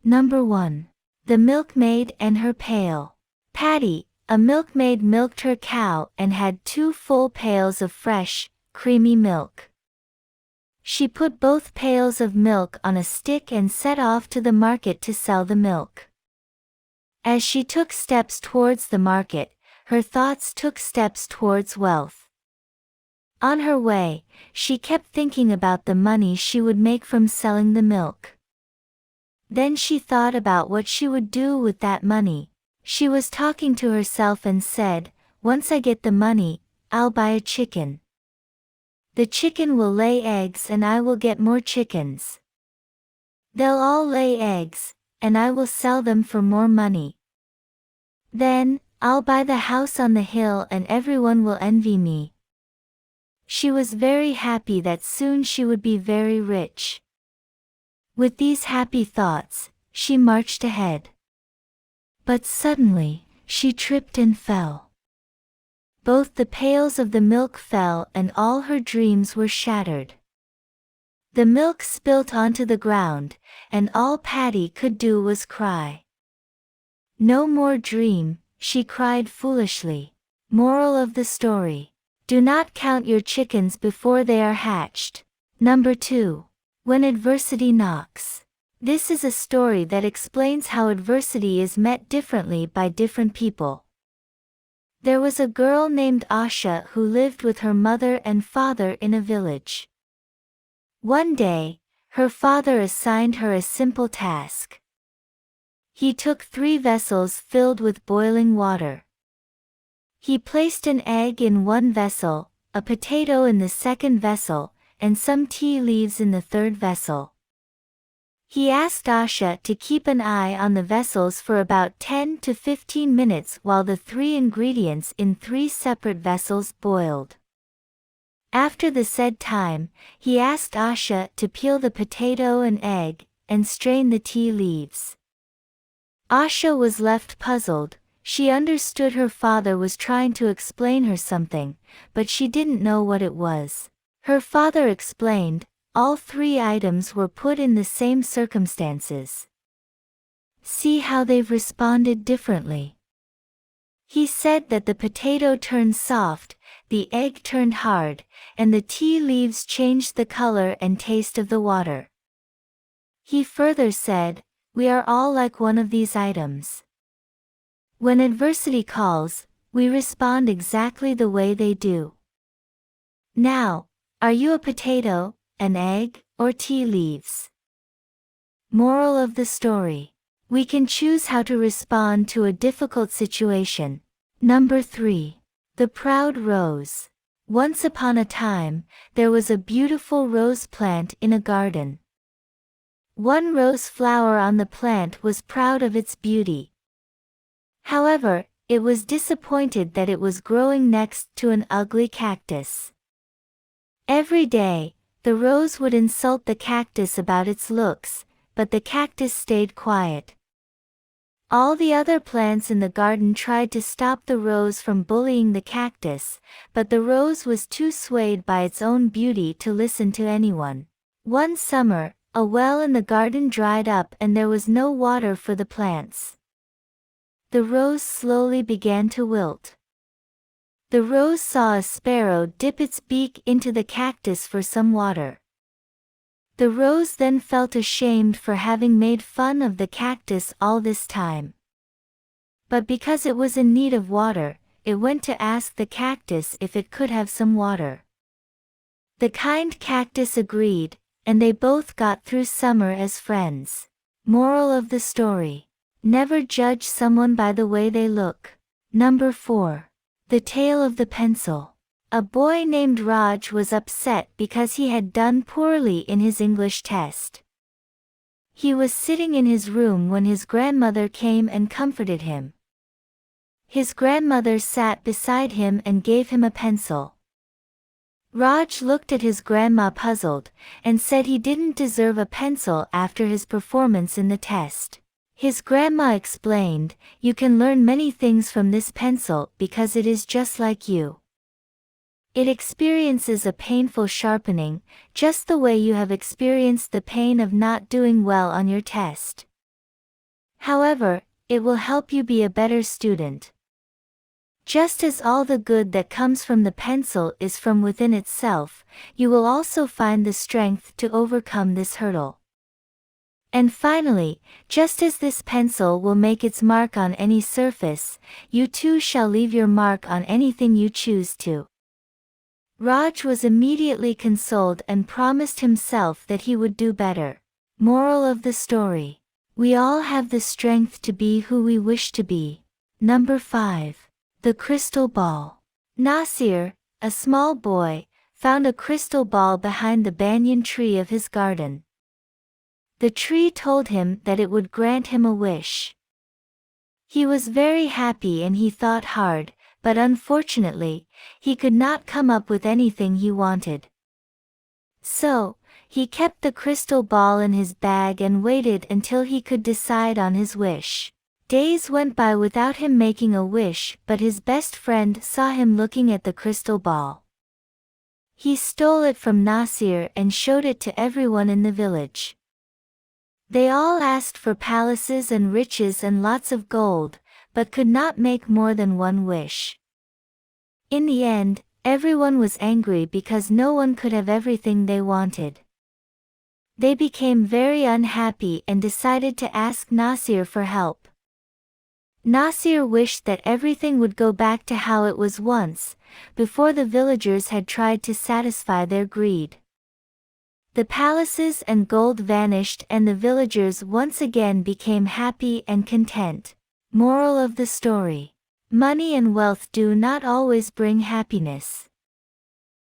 Number 1. The Milkmaid and her pail. Patty, a milkmaid, milked her cow and had 2 full pails of fresh, creamy milk. She put both pails of milk on a stick and set off to the market to sell the milk. As she took steps towards the market, her thoughts took steps towards wealth. On her way, she kept thinking about the money she would make from selling the milk. Then she thought about what she would do with that money. She was talking to herself and said, "Once I get the money, I'll buy a chicken. The chicken will lay eggs and I will get more chickens. They'll all lay eggs, and I will sell them for more money. Then, I'll buy the house on the hill and everyone will envy me." She was very happy that soon she would be very rich. With these happy thoughts, she marched ahead. But suddenly, she tripped and fell. Both the pails of the milk fell and all her dreams were shattered. The milk spilt onto the ground, and all Patty could do was cry. "No more dream," she cried foolishly. Moral of the story: do not count your chickens before they are hatched. Number 2. When adversity knocks. This is a story that explains how adversity is met differently by different people. There was a girl named Asha who lived with her mother and father in a village. One day, her father assigned her a simple task. He took 3 vessels filled with boiling water. He placed an egg in one vessel, a potato in the second vessel, and some tea leaves in the third vessel. He asked Asha to keep an eye on the vessels for about 10 to 15 minutes while the 3 ingredients in 3 separate vessels boiled. After the said time, he asked Asha to peel the potato and egg, and strain the tea leaves. Asha was left puzzled. She understood her father was trying to explain her something, but she didn't know what it was. Her father explained, all 3 items were put in the same circumstances. See how they've responded differently. He said that the potato turned soft, the egg turned hard, and the tea leaves changed the color and taste of the water. He further said, we are all like one of these items. When adversity calls, we respond exactly the way they do. Now, are you a potato, an egg, or tea leaves? Moral of the story: we can choose how to respond to a difficult situation. Number 3. The Proud Rose. Once upon a time, there was a beautiful rose plant in a garden. One rose flower on the plant was proud of its beauty. However, it was disappointed that it was growing next to an ugly cactus. Every day, the rose would insult the cactus about its looks, but the cactus stayed quiet. All the other plants in the garden tried to stop the rose from bullying the cactus, but the rose was too swayed by its own beauty to listen to anyone. One summer, a well in the garden dried up and there was no water for the plants. The rose slowly began to wilt. The rose saw a sparrow dip its beak into the cactus for some water. The rose then felt ashamed for having made fun of the cactus all this time. But because it was in need of water, it went to ask the cactus if it could have some water. The kind cactus agreed, and they both got through summer as friends. Moral of the story: never judge someone by the way they look. Number 4. The Tale of the Pencil. A boy named Raj was upset because he had done poorly in his English test. He was sitting in his room when his grandmother came and comforted him. His grandmother sat beside him and gave him a pencil. Raj looked at his grandma puzzled, and said he didn't deserve a pencil after his performance in the test. His grandma explained, you can learn many things from this pencil because it is just like you. It experiences a painful sharpening, just the way you have experienced the pain of not doing well on your test. However, it will help you be a better student. Just as all the good that comes from the pencil is from within itself, you will also find the strength to overcome this hurdle. And finally, just as this pencil will make its mark on any surface, you too shall leave your mark on anything you choose to. Raj was immediately consoled and promised himself that he would do better. Moral of the story: we all have the strength to be who we wish to be. Number 5. The Crystal Ball. Nasir, a small boy, found a crystal ball behind the banyan tree of his garden. The tree told him that it would grant him a wish. He was very happy and he thought hard, but unfortunately, he could not come up with anything he wanted. So, he kept the crystal ball in his bag and waited until he could decide on his wish. Days went by without him making a wish, but his best friend saw him looking at the crystal ball. He stole it from Nasir and showed it to everyone in the village. They all asked for palaces and riches and lots of gold, but could not make more than one wish. In the end, everyone was angry because no one could have everything they wanted. They became very unhappy and decided to ask Nasir for help. Nasir wished that everything would go back to how it was once, before the villagers had tried to satisfy their greed. The palaces and gold vanished and the villagers once again became happy and content. Moral of the story: money and wealth do not always bring happiness.